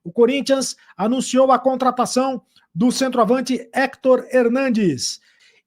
o Corinthians anunciou a contratação do centroavante Héctor Hernández.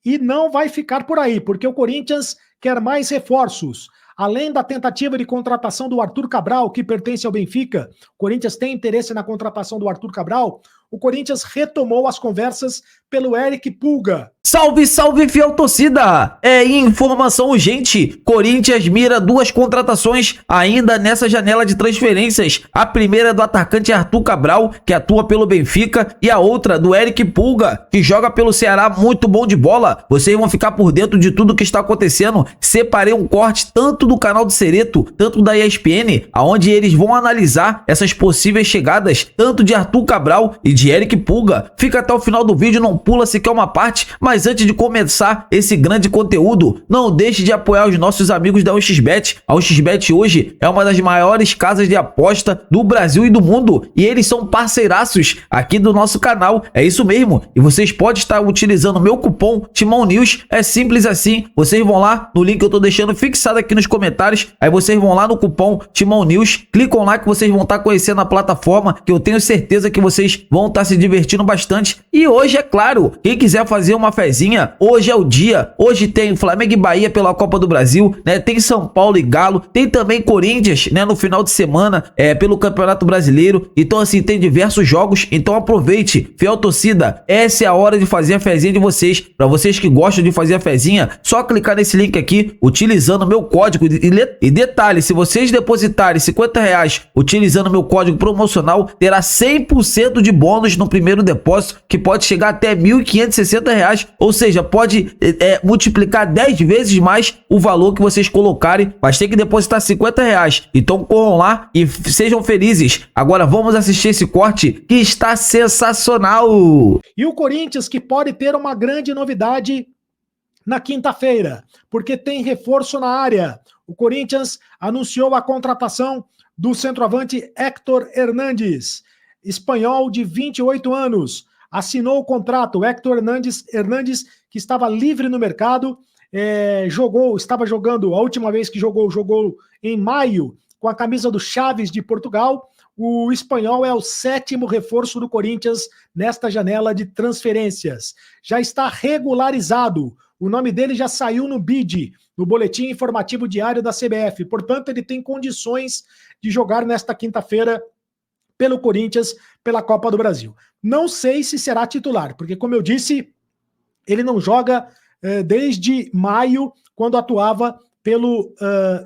E não vai ficar por aí, porque o Corinthians quer mais reforços. Além da tentativa de contratação do Arthur Cabral, que pertence ao Benfica, o Corinthians tem interesse na contratação do Arthur Cabral, o Corinthians retomou as conversas pelo Eric Pulga. Salve, salve, fiel torcida! Informação urgente, Corinthians mira 2 contratações ainda nessa janela de transferências. A primeira é do atacante Arthur Cabral, que atua pelo Benfica, e a outra do Eric Pulga, que joga pelo Ceará, muito bom de bola. Vocês vão ficar por dentro de tudo que está acontecendo. Separei um corte tanto do canal do Cereto, tanto da ESPN, onde eles vão analisar essas possíveis chegadas, tanto de Arthur Cabral e de Eric Pulga. Fica até o final do vídeo, não pula sequer uma parte, mas antes de começar esse grande conteúdo, não deixe de apoiar os nossos amigos da OXBet. A OXBet hoje é uma das maiores casas de aposta do Brasil e do mundo, e eles são parceiraços aqui do nosso canal, é isso mesmo, e vocês podem estar utilizando o meu cupom Timão News, é simples assim, vocês vão lá no link que eu tô deixando fixado aqui nos comentários, aí vocês vão lá no cupom Timão News, clicam lá que vocês vão estar conhecendo a plataforma, que eu tenho certeza que vocês vão estar se divertindo bastante. E hoje, é claro, quem quiser fazer uma fezinha, hoje é o dia. Hoje tem Flamengo e Bahia pela Copa do Brasil, né? Tem São Paulo e Galo, tem também Corinthians, né, no final de semana, pelo Campeonato Brasileiro. Então assim, tem diversos jogos, então aproveite, fiel torcida, essa é a hora de fazer a fezinha de vocês. Para vocês que gostam de fazer a fezinha, só clicar nesse link aqui, utilizando o meu código, e detalhe, se vocês depositarem R$50 utilizando meu código promocional, terá 100% de bônus no primeiro depósito, que pode chegar até R$1.560, ou seja, pode multiplicar 10 vezes mais o valor que vocês colocarem, mas tem que depositar R$50. Então corram lá e sejam felizes. Agora vamos assistir esse corte que está sensacional. E o Corinthians, que pode ter uma grande novidade na quinta-feira, porque tem reforço na área. O Corinthians anunciou a contratação do centroavante Héctor Hernández, espanhol de 28 anos. Assinou o contrato. O Héctor Hernández, que estava livre no mercado, estava jogando, a última vez que jogou em maio, com a camisa do Chaves de Portugal. O espanhol é o 7º reforço do Corinthians nesta janela de transferências. Já está regularizado. O nome dele já saiu no BID, no Boletim Informativo Diário da CBF. Portanto, ele tem condições de jogar nesta quinta-feira pelo Corinthians, pela Copa do Brasil. Não sei se será titular, porque, como eu disse, ele não joga desde maio, quando atuava pelo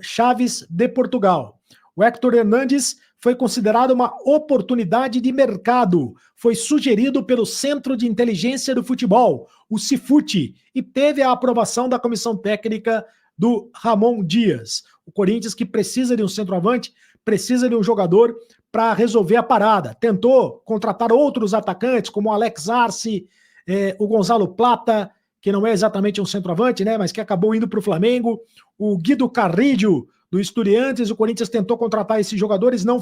Chaves de Portugal. O Héctor Hernández foi considerado uma oportunidade de mercado. Foi sugerido pelo Centro de Inteligência do Futebol, o CIFUT, e teve a aprovação da comissão técnica do Ramon Dias. O Corinthians, que precisa de um centroavante, precisa de um jogador para resolver a parada. Tentou contratar outros atacantes, como o Alex Arce, o Gonzalo Plata, que não é exatamente um centroavante, né, mas que acabou indo para o Flamengo, o Guido Carrillo, do Estudiantes. O Corinthians tentou contratar esses jogadores, não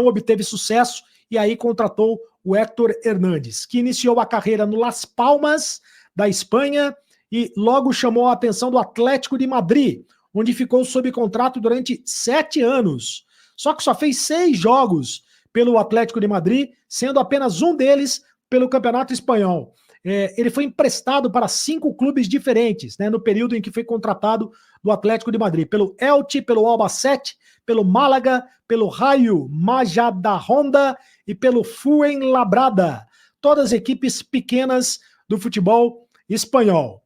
obteve sucesso, e aí contratou o Héctor Hernández, que iniciou a carreira no Las Palmas, da Espanha, e logo chamou a atenção do Atlético de Madrid, onde ficou sob contrato durante 7 anos. Só que só fez 6 jogos pelo Atlético de Madrid, sendo apenas um deles pelo Campeonato Espanhol. Ele foi emprestado para 5 clubes diferentes, né, no período em que foi contratado do Atlético de Madrid, pelo Elche, pelo Albacete, pelo Málaga, pelo Rayo Majadahonda e pelo Fuenlabrada, todas equipes pequenas do futebol espanhol.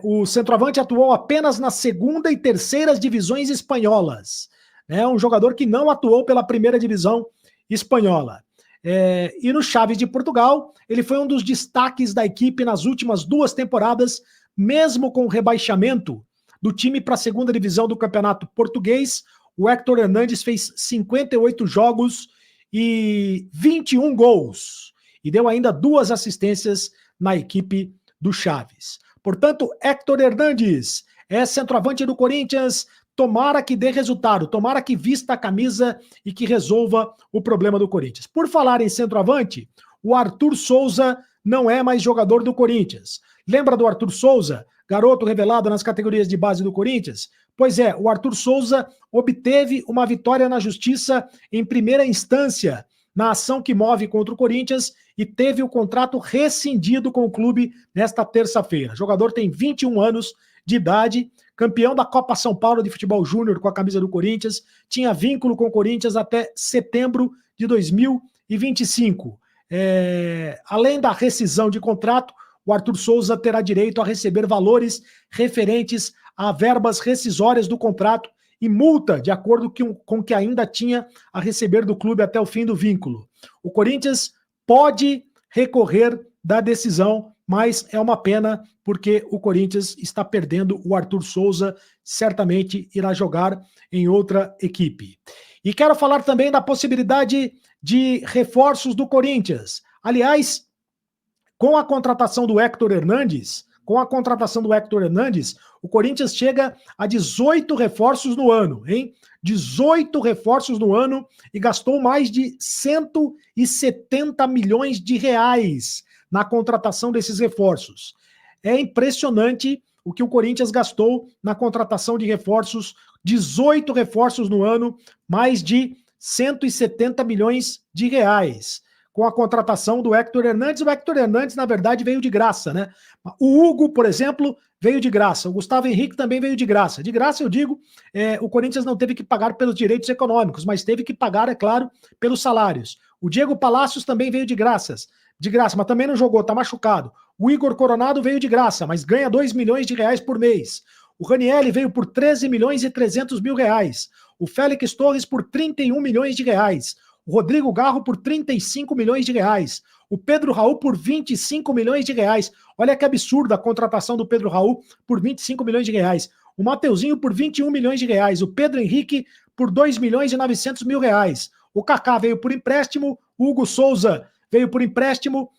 O centroavante atuou apenas na 2ª e 3ª divisões espanholas. É um jogador que não atuou pela 1ª divisão espanhola. E no Chaves de Portugal, ele foi um dos destaques da equipe nas últimas 2 temporadas, mesmo com o rebaixamento do time para a 2ª divisão do Campeonato Português. O Héctor Hernández fez 58 jogos e 21 gols, e deu ainda 2 assistências na equipe do Chaves. Portanto, Héctor Hernández é centroavante do Corinthians. Tomara que dê resultado, tomara que vista a camisa e que resolva o problema do Corinthians. Por falar em centroavante, o Arthur Souza não é mais jogador do Corinthians. Lembra do Arthur Souza, garoto revelado nas categorias de base do Corinthians? Pois é, o Arthur Souza obteve uma vitória na justiça em primeira instância na ação que move contra o Corinthians e teve o contrato rescindido com o clube nesta terça-feira. O jogador tem 21 anos de idade, campeão da Copa São Paulo de Futebol Júnior com a camisa do Corinthians, tinha vínculo com o Corinthians até setembro de 2025. Além da rescisão de contrato, o Arthur Souza terá direito a receber valores referentes a verbas rescisórias do contrato e multa, de acordo com o que ainda tinha a receber do clube até o fim do vínculo. O Corinthians pode recorrer da decisão, mas é uma pena porque o Corinthians está perdendo o Arthur Souza, certamente irá jogar em outra equipe. E quero falar também da possibilidade de reforços do Corinthians. Aliás, com a contratação do Héctor Hernandes, o Corinthians chega a 18 reforços no ano, hein? 18 reforços no ano e gastou mais de 170 milhões de reais na contratação desses reforços. É impressionante o que o Corinthians gastou na contratação de reforços, 18 reforços no ano, mais de 170 milhões de reais. Com a contratação do Héctor Hernandes. O Héctor Hernandes, na verdade, veio de graça, né? O Hugo, por exemplo, veio de graça. O Gustavo Henrique também veio de graça. De graça, eu digo, o Corinthians não teve que pagar pelos direitos econômicos, mas teve que pagar, é claro, pelos salários. O Diego Palacios também veio de graça, mas também não jogou, tá machucado. O Igor Coronado veio de graça, mas ganha 2 milhões de reais por mês. O Ranieri veio por 13 milhões e 300 mil reais. O Félix Torres por 31 milhões de reais. O Rodrigo Garro por 35 milhões de reais. O Pedro Raul por 25 milhões de reais. Olha que absurda a contratação do Pedro Raul por 25 milhões de reais. O Mateuzinho por 21 milhões de reais. O Pedro Henrique por 2 milhões e 900 mil reais. O Kaká veio por empréstimo. O Hugo Souza veio por empréstimo,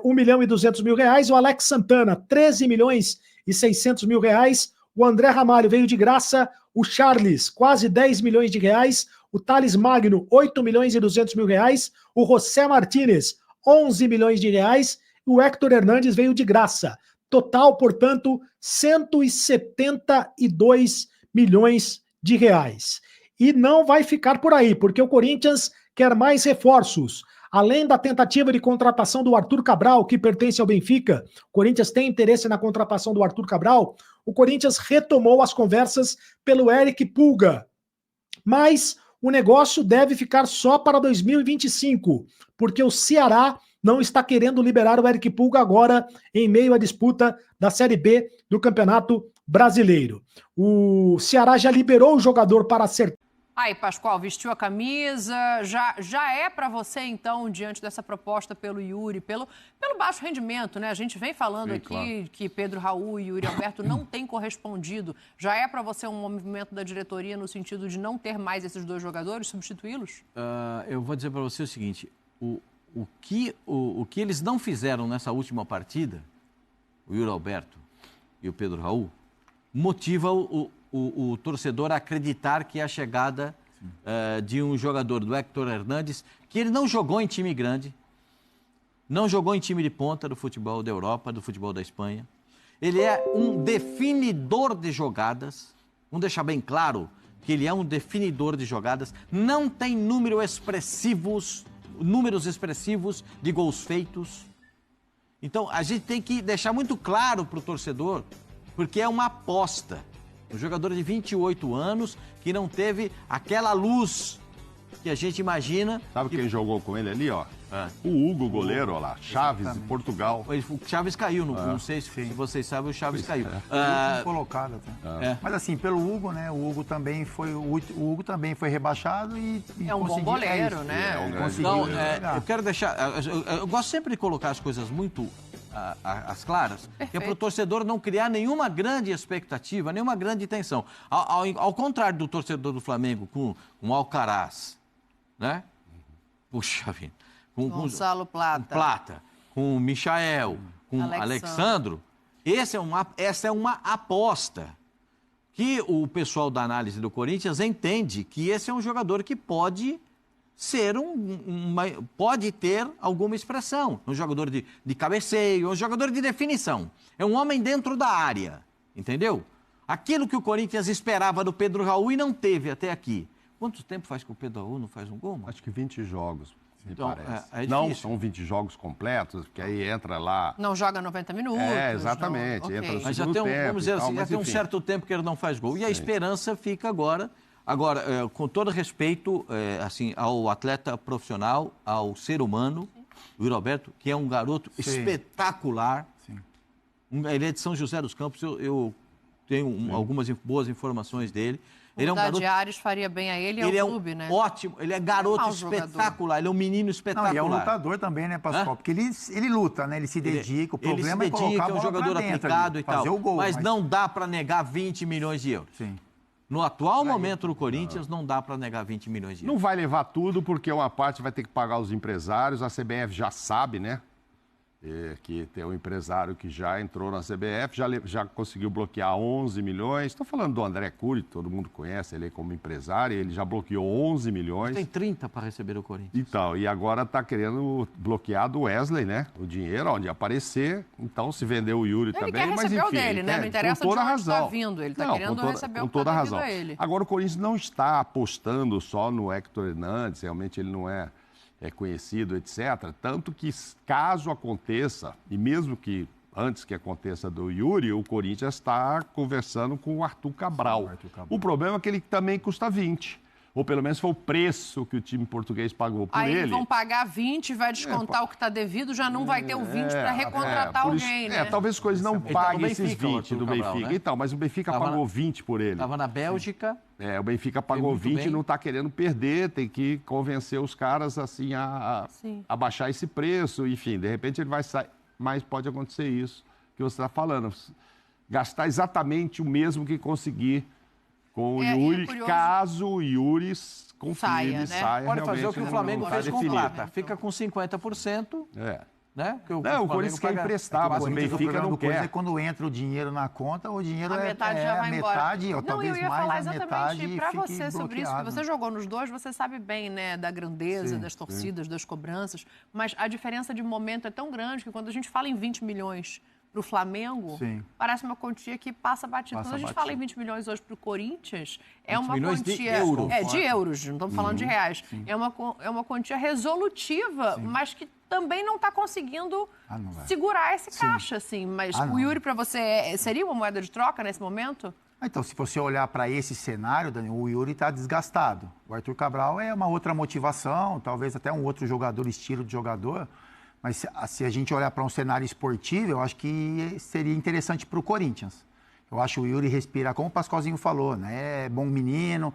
1 milhão e 200 mil reais. O Alex Santana, 13 milhões e 600 mil reais. O André Ramalho veio de graça. O Charles, quase 10 milhões de reais. O Thales Magno, 8 milhões e 200 mil reais. O José Martínez, 11 milhões de reais. E o Héctor Hernandes veio de graça. Total, portanto, 172 milhões de reais. E não vai ficar por aí, porque o Corinthians quer mais reforços. Além da tentativa de contratação do Arthur Cabral, que pertence ao Benfica, o Corinthians tem interesse na contratação do Arthur Cabral, o Corinthians retomou as conversas pelo Eric Pulga. Mas o negócio deve ficar só para 2025, porque o Ceará não está querendo liberar o Eric Pulga agora, em meio à disputa da Série B do Campeonato Brasileiro. O Ceará já liberou o jogador para acertar. Aí, Pascoal, vestiu a camisa, já é para você, então, diante dessa proposta pelo Yuri, pelo baixo rendimento, né? A gente vem falando aqui claro, que Pedro Raul e Yuri Alberto não têm correspondido. Já é para você um movimento da diretoria no sentido de não ter mais esses dois jogadores, substituí-los? Eu vou dizer para você o seguinte, o que eles não fizeram nessa última partida, o Yuri Alberto e o Pedro Raul, motiva o torcedor a acreditar que é a chegada de um jogador do Héctor Hernandes, que ele não jogou em time grande, não jogou em time de ponta do futebol da Europa, do futebol da Espanha. Ele é um definidor de jogadas, vamos deixar bem claro que ele é um definidor de jogadas, não tem números expressivos de gols feitos. Então, a gente tem que deixar muito claro para o torcedor, porque é uma aposta. Um jogador de 28 anos que não teve aquela luz que a gente imagina. Sabe quem jogou com ele ali, ó? O Hugo, goleiro, ó lá. Chaves, exatamente. Portugal. O Chaves caiu, não sei se vocês sabem, o Chaves caiu. Colocado até. Mas assim, pelo Hugo, né? O Hugo também foi rebaixado e é um bom goleiro, né? Eu quero deixar. Eu gosto sempre de colocar as coisas muito às claras, que é para o torcedor não criar nenhuma grande expectativa, nenhuma grande tensão. Ao contrário do torcedor do Flamengo com o Alcaraz, né? Puxa vida. Com Gonçalo Plata, com o Michael, com o Alexandro. Essa é uma aposta que o pessoal da análise do Corinthians entende que esse é um jogador que pode ser pode ter alguma expressão. Um jogador de cabeceio, um jogador de definição. É um homem dentro da área, entendeu? Aquilo que o Corinthians esperava do Pedro Raul e não teve até aqui. Quanto tempo faz que o Pedro Raul não faz um gol? Acho que 20 jogos. Então, parece. Não são 20 jogos completos, porque aí entra lá... Não joga 90 minutos. Exatamente. Não... Entra no mas já segundo tem, tempo vamos dizer assim, mas, já tem um certo tempo que ele não faz gol. E a esperança fica agora... Agora, com todo respeito assim, ao atleta profissional, ao ser humano, o Yuri Alberto, que é um garoto espetacular. Sim. Ele é de São José dos Campos, eu tenho algumas boas informações dele. Ele é um garoto... Ares faria bem a ele e ao clube, né? Ótimo, ele é garoto espetacular, ele é um menino espetacular. Não, e é um lutador também, né, Pascoal? Porque ele luta, né? Ele se dedica, o problema ele se dedica, é um jogador aplicado e tal. O gol, mas não dá para negar 20 milhões de euros. Sim. No atual momento do Corinthians, não dá para negar 20 milhões de euros. Não vai levar tudo, porque uma parte vai ter que pagar os empresários, a CBF já sabe, né? Que tem um empresário que já entrou na CBF, já conseguiu bloquear 11 milhões. Estou falando do André Cury, todo mundo conhece ele como empresário, ele já bloqueou 11 milhões. Tem 30 para receber o Corinthians. Então, e agora está querendo bloquear do Wesley, né? O dinheiro, onde aparecer. Então, se vender o Yuri também, quer mas receber enfim. o dele, né? Não interessa com toda de onde razão. está vindo, ele está querendo receber o que toda está razão. devido a ele. Agora, o Corinthians não está apostando só no Héctor Hernandes, realmente ele não é conhecido, etc. Tanto que, caso aconteça, e mesmo que antes que aconteça do Yuri, o Corinthians está conversando com o Arthur Cabral. O problema é que ele também custa 20. Ou pelo menos foi o preço que o time português pagou por ele. Aí vão pagar 20, vai descontar o que está devido, já não vai ter o 20 para recontratar alguém, né? Talvez as coisas não paguem esses 20 do Cabral, Benfica. né? Então, mas o Benfica pagou 20 por ele. Estava na Bélgica. O Benfica pagou 20 e não está querendo perder, tem que convencer os caras assim a baixar esse preço. Enfim, de repente ele vai sair. Mas pode acontecer isso que você está falando. Gastar exatamente o mesmo que conseguir com o Yuri, caso o Yuri confirme, saia Pode fazer o que o Flamengo fez com o Plata. Fica com 50%. Né? O Corinthians quer emprestar, mas o Benfica não quer. É quando entra o dinheiro na conta, o dinheiro a metade já vai embora. Ou talvez eu ia mais falar a metade exatamente para você sobre isso, porque você bloqueado. jogou nos dois, você sabe bem, né, da grandeza, das torcidas, das cobranças, mas a diferença de momento é tão grande que quando a gente fala em 20 milhões para o Flamengo, parece uma quantia que passa batido. Quando a gente fala em 20 milhões hoje para o Corinthians, é uma quantia... de euros. De euros, não estamos falando de reais. É uma quantia resolutiva, mas que também não está conseguindo segurar esse caixa, assim. Mas o Yuri, para você, seria uma moeda de troca nesse momento? Então, se você olhar para esse cenário, Dani, o Yuri está desgastado. O Arthur Cabral é uma outra motivação, talvez até um outro jogador, estilo de jogador. Mas se a gente olhar para um cenário esportivo, eu acho que seria interessante para o Corinthians. Eu acho o Yuri respirar, como o Pascoalzinho falou, né? É bom menino,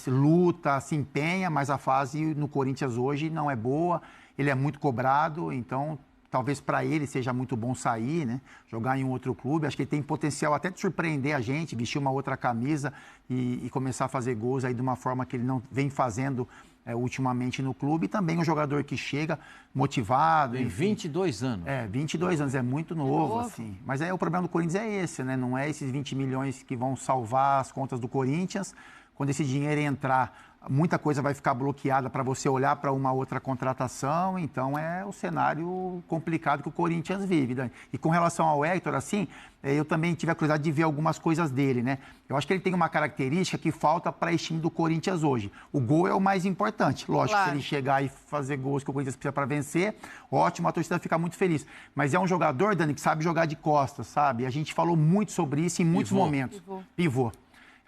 luta, se empenha, mas a fase no Corinthians hoje não é boa. Ele é muito cobrado, então talvez para ele seja muito bom sair, né? Jogar em um outro clube. Acho que ele tem potencial até de surpreender a gente, vestir uma outra camisa e começar a fazer gols aí de uma forma que ele não vem fazendo ultimamente no clube. E também um jogador que chega motivado. Tem 22 anos. 22 anos, é muito novo, assim. Mas o problema do Corinthians é esse, né? Não é esses 20 milhões que vão salvar as contas do Corinthians. Quando esse dinheiro entrar, muita coisa vai ficar bloqueada para você olhar para uma outra contratação. Então, é o cenário complicado que o Corinthians vive, Dani. E com relação ao Héctor, assim, eu também tive a curiosidade de ver algumas coisas dele, né? Eu acho que ele tem uma característica que falta para esse time do Corinthians hoje. O gol é o mais importante. Lógico, se ele chegar e fazer gols que o Corinthians precisa para vencer, ótimo, a torcida fica muito feliz. Mas é um jogador, Dani, que sabe jogar de costas, sabe? A gente falou muito sobre isso em muitos momentos. Pivô.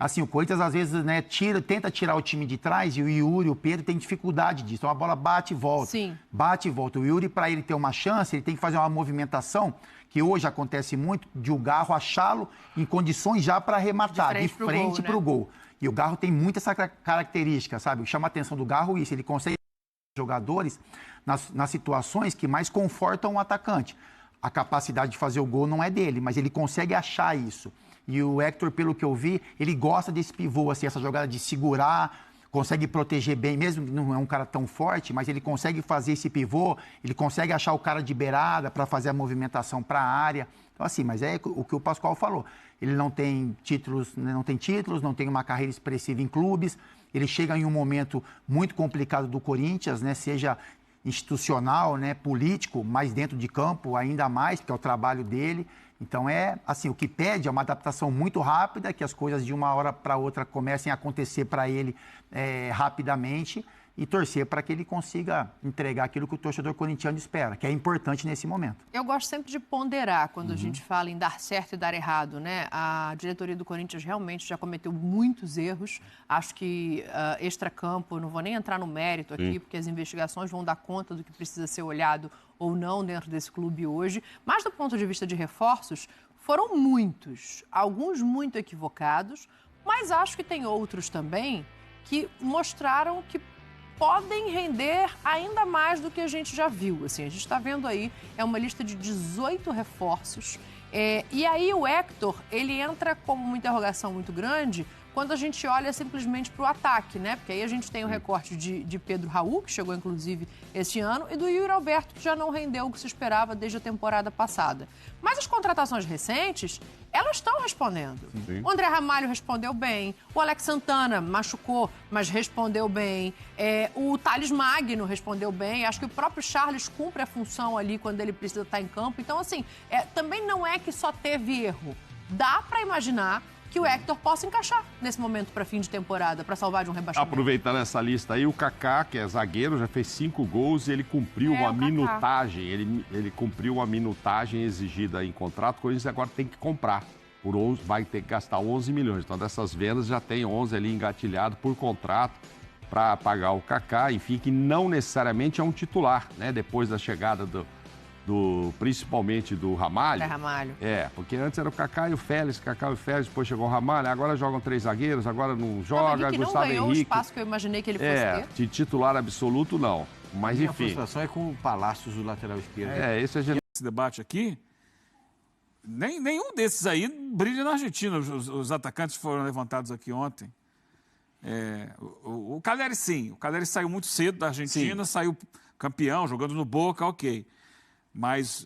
Assim, o Corinthians às vezes, né, tenta tirar o time de trás e o Yuri, o Pedro tem dificuldade disso. Então a bola bate e volta. Bate e volta. O Yuri, para ele ter uma chance, ele tem que fazer uma movimentação que hoje acontece muito, de o Garro achá-lo em condições já para arrematar, de frente para o gol. E o Garro tem muito essa característica, sabe? Chama a atenção do Garro isso, ele consegue jogadores nas situações que mais confortam o atacante. A capacidade de fazer o gol não é dele, mas ele consegue achar isso. E o Héctor, pelo que eu vi, ele gosta desse pivô, assim, essa jogada de segurar, consegue proteger bem, mesmo que não é um cara tão forte, mas ele consegue fazer esse pivô, ele consegue achar o cara de beirada para fazer a movimentação para a área. Então, assim, mas é o que o Pascoal falou. Ele não tem títulos, não tem uma carreira expressiva em clubes, ele chega em um momento muito complicado do Corinthians, né, seja institucional, né, político, mas dentro de campo ainda mais, porque é o trabalho dele. Então, assim, o que pede é uma adaptação muito rápida, que as coisas de uma hora para outra comecem a acontecer para ele rapidamente e torcer para que ele consiga entregar aquilo que o torcedor corintiano espera, que é importante nesse momento. Eu gosto sempre de ponderar quando a gente fala em dar certo e dar errado, né? A diretoria do Corinthians realmente já cometeu muitos erros. Acho que extracampo, não vou nem entrar no mérito aqui, porque as investigações vão dar conta do que precisa ser olhado ou não dentro desse clube hoje. Mas do ponto de vista de reforços, foram muitos, alguns muito equivocados, mas acho que tem outros também que mostraram que podem render ainda mais do que a gente já viu. Assim, a gente está vendo aí, é uma lista de 18 reforços. E aí o Héctor, ele entra como uma interrogação muito grande quando a gente olha simplesmente para o ataque, né? Porque aí a gente tem o recorte de Pedro Raul, que chegou inclusive este ano, e do Yuri Alberto, que já não rendeu o que se esperava desde a temporada passada. Mas as contratações recentes, elas estão respondendo. Sim. O André Ramalho respondeu bem, o Alex Santana machucou, mas respondeu bem, o Thales Magno respondeu bem, acho que o próprio Charles cumpre a função ali quando ele precisa estar em campo. Então, assim, também não é que só teve erro. Dá para imaginar que o Héctor possa encaixar nesse momento para fim de temporada, para salvar de um rebaixamento. Aproveitando essa lista aí, o Kaká, que é zagueiro, já fez 5 gols e ele cumpriu uma minutagem. Ele cumpriu uma minutagem exigida em contrato. O Corinthians agora tem que comprar. Vai ter que gastar 11 milhões. Então, dessas vendas, já tem 11 ali engatilhado por contrato para pagar o Kaká. Enfim, que não necessariamente é um titular, né? Depois da chegada principalmente do Ramalho. Ramalho. Porque antes era o Kaká e o Félix, depois chegou o Ramalho, agora jogam 3 zagueiros, agora não joga, Gustavo Henrique. Não ganhou o espaço que eu imaginei que ele fosse ter. De titular absoluto, não. Mas enfim. A frustração é com o Palácios, o lateral esquerdo. Esse debate aqui, nenhum desses aí brilha na Argentina. Os atacantes foram levantados aqui ontem. O Calleri, sim. O Calleri saiu muito cedo da Argentina, saiu campeão, jogando no Boca, ok. Mas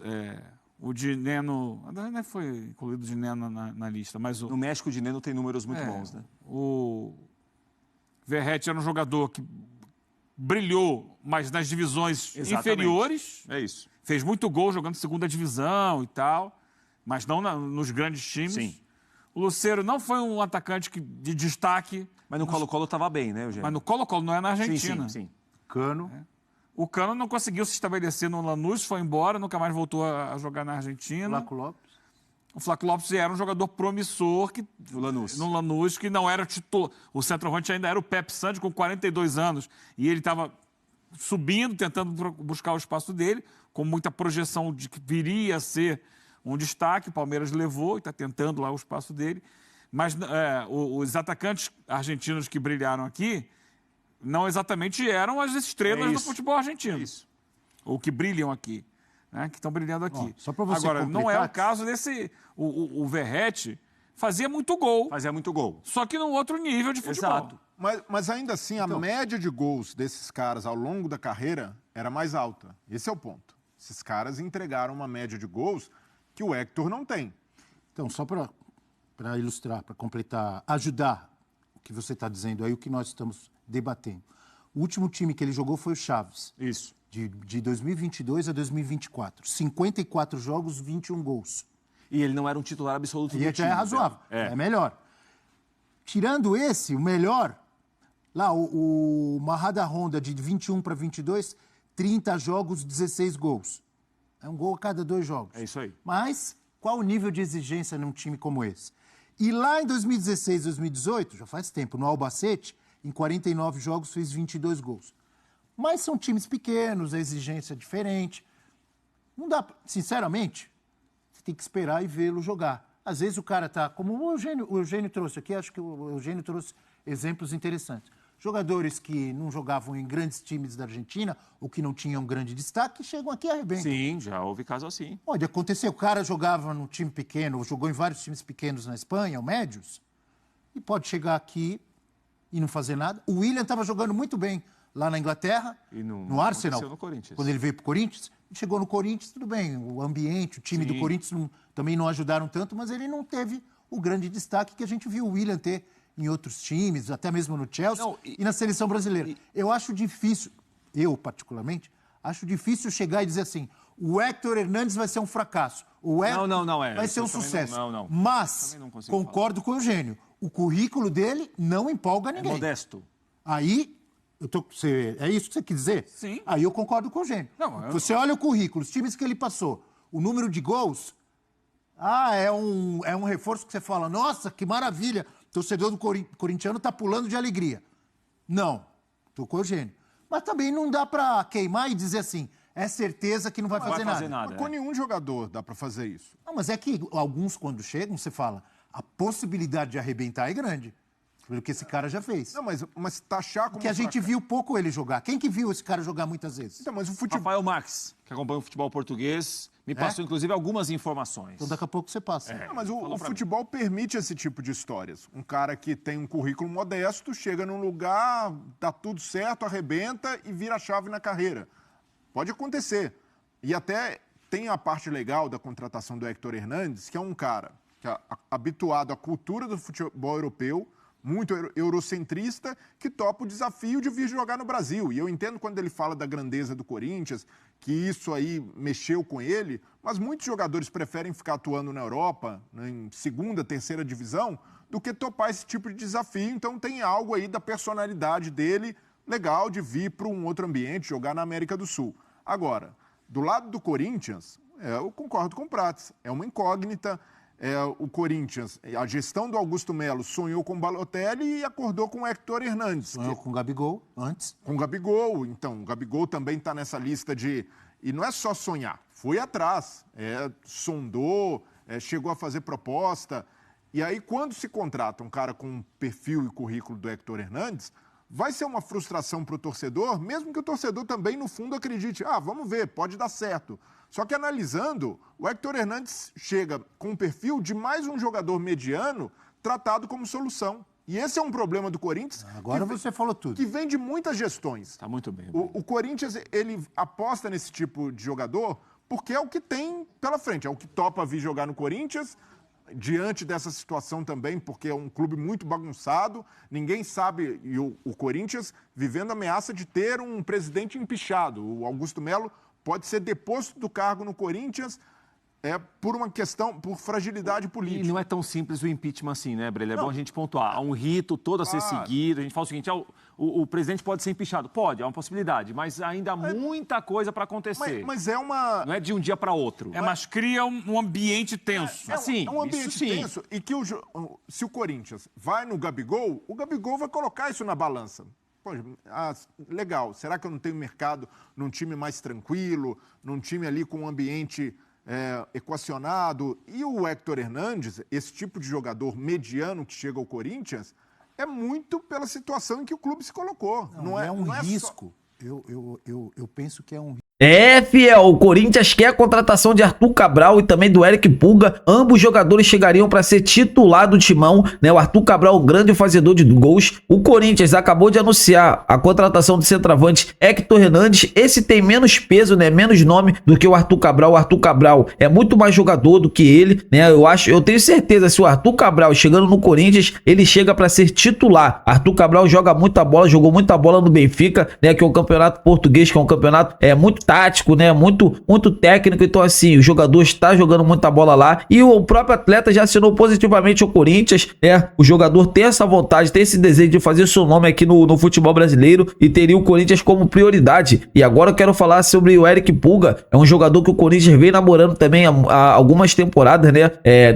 o Dineno... Não foi incluído o Dineno na lista, mas... No México, o Dineno tem números muito bons, né? O Verratti era um jogador que brilhou, mas nas divisões inferiores. É isso. Fez muito gol jogando segunda divisão e tal, mas não nos grandes times. Sim. O Lucero não foi um atacante de destaque. Mas no Colo-Colo estava bem, né, Eugênio? Mas no Colo-Colo, não é na Argentina. Sim. Cano... O Cano não conseguiu se estabelecer no Lanús, foi embora, nunca mais voltou a jogar na Argentina. Flaco Lopes. O Flaco Lopes era um jogador promissor no Lanús, que não era titular. O centroavante ainda era o Pepe Santos, com 42 anos, e ele estava subindo, tentando buscar o espaço dele, com muita projeção de que viria a ser um destaque. O Palmeiras levou e está tentando lá o espaço dele. Mas os atacantes argentinos que brilharam aqui não exatamente eram as estrelas do futebol argentino. Ou que brilham aqui, né? Que estão brilhando aqui. Só para você Agora, não é o caso desse... O Verratti fazia muito gol. Só que num outro nível de futebol. Exato. Mas ainda assim, a média de gols desses caras ao longo da carreira era mais alta. Esse é o ponto. Esses caras entregaram uma média de gols que o Héctor não tem. Então, só para ilustrar, para completar, ajudar o que você está dizendo aí, o que nós estamos debatendo. O último time que ele jogou foi o Chaves. Isso. De 2022 a 2024. 54 jogos, 21 gols. E ele não era um titular absoluto do time. E já é razoável. É melhor. Tirando esse, o melhor, lá o Mahada Honda de 21 para 22, 30 jogos, 16 gols. É um gol a cada 2 jogos. É isso aí. Mas qual o nível de exigência num time como esse? E lá em 2016, 2018, já faz tempo, no Albacete, em 49 jogos fez 22 gols. Mas são times pequenos, a exigência é diferente. Não dá, sinceramente, você tem que esperar e vê-lo jogar. Às vezes o cara tá, como o Eugênio trouxe aqui, acho que o Eugênio trouxe exemplos interessantes. Jogadores que não jogavam em grandes times da Argentina ou que não tinham grande destaque, chegam aqui e arrebentam. Sim, já houve caso assim. Pode acontecer, o cara jogava num time pequeno, ou jogou em vários times pequenos na Espanha, ou médios, e pode chegar aqui e não fazer nada. O William estava jogando muito bem lá na Inglaterra, no Arsenal, no Corinthians. quando ele veio para o Corinthians. Chegou no Corinthians, tudo bem, o ambiente, o time do Corinthians também não ajudaram tanto, mas ele não teve o grande destaque que a gente viu o William ter em outros times, até mesmo no Chelsea e na seleção brasileira. Eu acho difícil, eu particularmente, acho difícil chegar e dizer assim, o Héctor Hernandes vai ser um fracasso, o Héctor vai ser um sucesso. Mas, concordo com o Eugênio, o currículo dele não empolga ninguém. É modesto. Aí, É isso que você quer dizer? Sim. Aí eu concordo com o Gênio. Você olha o currículo, os times que ele passou, o número de gols, é um reforço que você fala, nossa, que maravilha, o torcedor do corintiano tá pulando de alegria. Não, tô com o Eugênio. Mas também não dá para queimar e dizer assim, é certeza que não vai fazer nada. Mas com nenhum jogador dá para fazer isso. Não, mas é que alguns, quando chegam, você fala, a possibilidade de arrebentar é grande. Pelo que esse cara já fez. Não, mas taxar como... Porque a gente viu pouco ele jogar. Quem que viu esse cara jogar muitas vezes? Então, mas o futebol... Rafael Max, que acompanha o futebol português, me passou, inclusive, algumas informações. Então, daqui a pouco você passa. Não, mas o futebol permite esse tipo de histórias. Um cara que tem um currículo modesto, chega num lugar, dá tudo certo, arrebenta e vira a chave na carreira. Pode acontecer. E até tem a parte legal da contratação do Héctor Hernández, que é um cara que é habituado à cultura do futebol europeu, muito eurocentrista, que topa o desafio de vir jogar no Brasil. E eu entendo quando ele fala da grandeza do Corinthians, que isso aí mexeu com ele, mas muitos jogadores preferem ficar atuando na Europa, né, em segunda, terceira divisão, do que topar esse tipo de desafio. Então tem algo aí da personalidade dele legal de vir para um outro ambiente, jogar na América do Sul. Agora, do lado do Corinthians, eu concordo com o Prats, é uma incógnita. O Corinthians, a gestão do Augusto Melo sonhou com o Balotelli e acordou com o Héctor Hernández. Sonhou com o Gabigol antes. Com o Gabigol, então, o Gabigol também está nessa lista de... E não é só sonhar, foi atrás, sondou, chegou a fazer proposta. E aí, quando se contrata um cara com um perfil e currículo do Héctor Hernández, vai ser uma frustração para o torcedor, mesmo que o torcedor também, no fundo, acredite, vamos ver, pode dar certo. Só que analisando, o Héctor Hernández chega com um perfil de mais um jogador mediano tratado como solução. E esse é um problema do Corinthians. Agora você falou tudo. Que vem de muitas gestões. Tá muito bem. O Corinthians, ele aposta nesse tipo de jogador porque é o que tem pela frente. É o que topa vir jogar no Corinthians, diante dessa situação também, porque é um clube muito bagunçado. Ninguém sabe, e o Corinthians vivendo a ameaça de ter um presidente empichado. O Augusto Melo pode ser deposto do cargo no Corinthians por uma questão, por fragilidade política. E não é tão simples o impeachment assim, né, Brelha? É bom a gente pontuar. Há um rito todo a ser seguido. A gente fala o seguinte, o presidente pode ser empichado. Pode, é uma possibilidade, mas ainda há muita coisa para acontecer. Mas é uma... Não é de um dia para outro. Mas cria um ambiente tenso. É um ambiente tenso. E que se o Corinthians vai no Gabigol, o Gabigol vai colocar isso na balança. Poxa, legal, será que eu não tenho mercado num time mais tranquilo, num time ali com um ambiente equacionado? E o Héctor Hernández, esse tipo de jogador mediano que chega ao Corinthians, é muito pela situação em que o clube se colocou. Não é um risco. Eu penso que é um risco. Fiel, o Corinthians quer a contratação de Arthur Cabral e também do Eric Pulga. Ambos jogadores chegariam para ser titular do timão, né? O Arthur Cabral, um grande fazedor de gols. O Corinthians acabou de anunciar a contratação do centroavante Héctor Hernández. Esse tem menos peso, né? Menos nome do que o Arthur Cabral. O Arthur Cabral é muito mais jogador do que ele, né? Eu tenho certeza, se o Arthur Cabral chegando no Corinthians, ele chega para ser titular. Arthur Cabral joga muita bola, jogou muita bola no Benfica, né? Que é o campeonato português, que é um campeonato muito tático, né? Muito técnico. Então, assim, o jogador está jogando muita bola lá. E o próprio atleta já assinou positivamente ao Corinthians, né? O jogador tem essa vontade, tem esse desejo de fazer seu nome aqui no futebol brasileiro e teria o Corinthians como prioridade. E agora eu quero falar sobre o Eric Pulga. É um jogador que o Corinthians vem namorando também há algumas temporadas, né?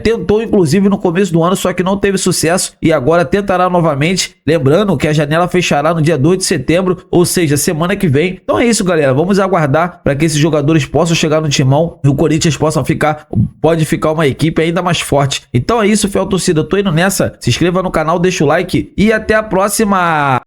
Tentou, inclusive, no começo do ano, só que não teve sucesso e agora tentará novamente. Lembrando que a janela fechará no dia 2 de setembro, ou seja, semana que vem. Então é isso, galera. Vamos aguardar para que esses jogadores possam chegar no timão e o Corinthians pode ficar uma equipe ainda mais forte. Então é isso, fiel torcida. Eu tô indo nessa. Se inscreva no canal, deixa o like e até a próxima.